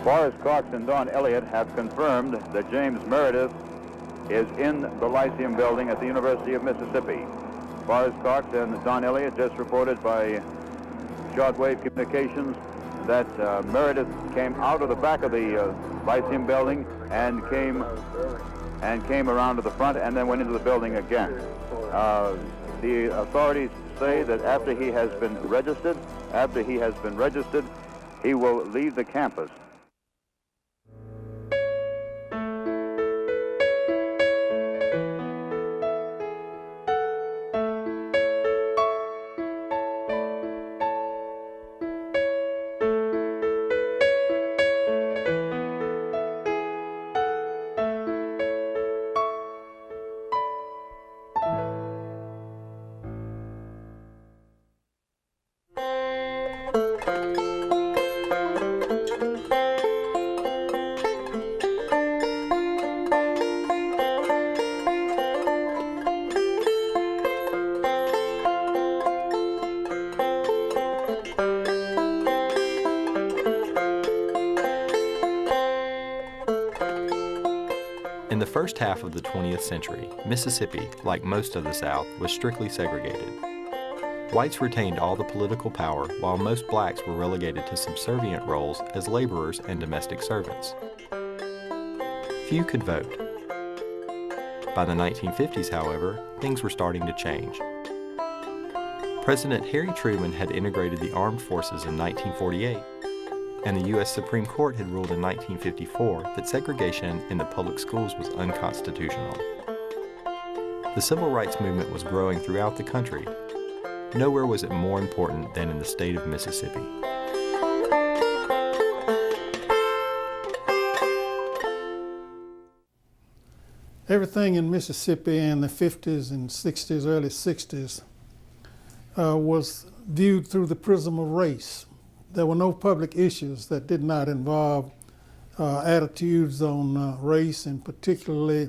Forrest Cox and Don Elliott have confirmed that James Meredith is in the Lyceum building at the University of Mississippi. Forrest Cox and Don Elliott just reported by shortwave communications that Meredith came out of the back of the Lyceum building and came around to the front and then went into the building again. The authorities say that after he has been registered, he will leave the campus. In the first half of the 20th century, Mississippi, like most of the South, was strictly segregated. Whites retained all the political power, while most blacks were relegated to subservient roles as laborers and domestic servants. Few could vote. By the 1950s, however, things were starting to change. President Harry Truman had integrated the armed forces in 1948, and the U.S. Supreme Court had ruled in 1954 that segregation in the public schools was unconstitutional. The civil rights movement was growing throughout the country. Nowhere was it more important than in the state of Mississippi. Everything in Mississippi in the 50s and 60s, early 60s, was viewed through the prism of race. There were no public issues that did not involve attitudes on race, and particularly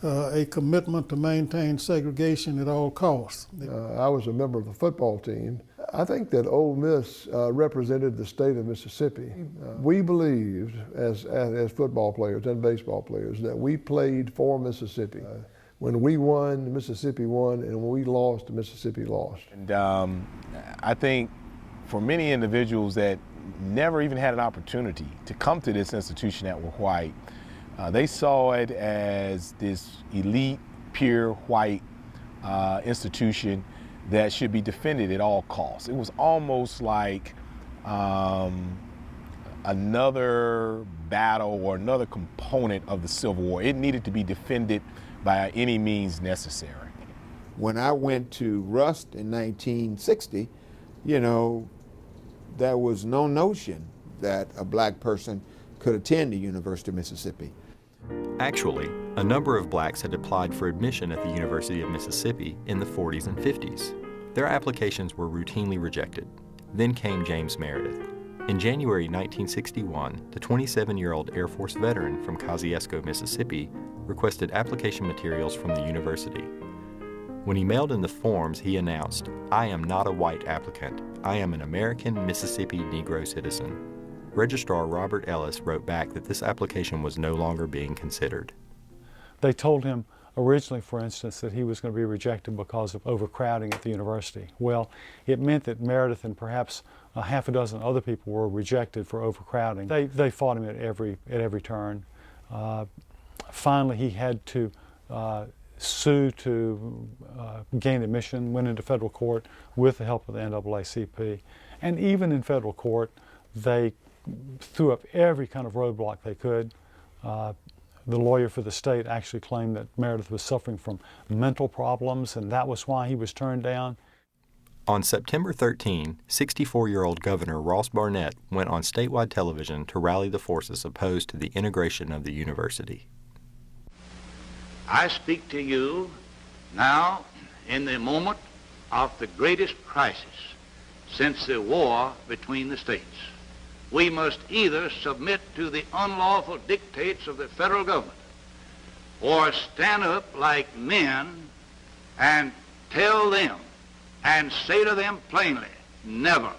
a commitment to maintain segregation at all costs. I was a member of the football team. I think that Ole Miss represented the state of Mississippi. We believed, as football players and baseball players, that we played for Mississippi. When we won, Mississippi won, and when we lost, Mississippi lost. And I think for many individuals that never even had an opportunity to come to this institution that were white, they saw it as this elite, pure white institution that should be defended at all costs. It was almost like another battle or another component of the Civil War. It needed to be defended by any means necessary. When I went to Rust in 1960, there was no notion that a black person could attend the University of Mississippi. Actually, a number of blacks had applied for admission at the University of Mississippi in the 40s and 50s. Their applications were routinely rejected. Then came James Meredith. In January 1961, the 27-year-old Air Force veteran from Kosciuszko, Mississippi, requested application materials from the university. When he mailed in the forms, he announced, "I am not a white applicant. I am an American Mississippi Negro citizen." Registrar Robert Ellis wrote back that this application was no longer being considered. They told him originally, for instance, that he was going to be rejected because of overcrowding at the university. Well, it meant that Meredith and perhaps a half a dozen other people were rejected for overcrowding. They fought him at every turn. Finally, he had to sue to gain admission, went into federal court with the help of the NAACP. And even in federal court, they threw up every kind of roadblock they could. The lawyer for the state actually claimed that Meredith was suffering from mental problems, and that was why he was turned down. On September 13, 64-year-old Governor Ross Barnett went on statewide television to rally the forces opposed to the integration of the university. I speak to you now in the moment of the greatest crisis since the war between the states. We must either submit to the unlawful dictates of the federal government or stand up like men and tell them and say to them plainly, never.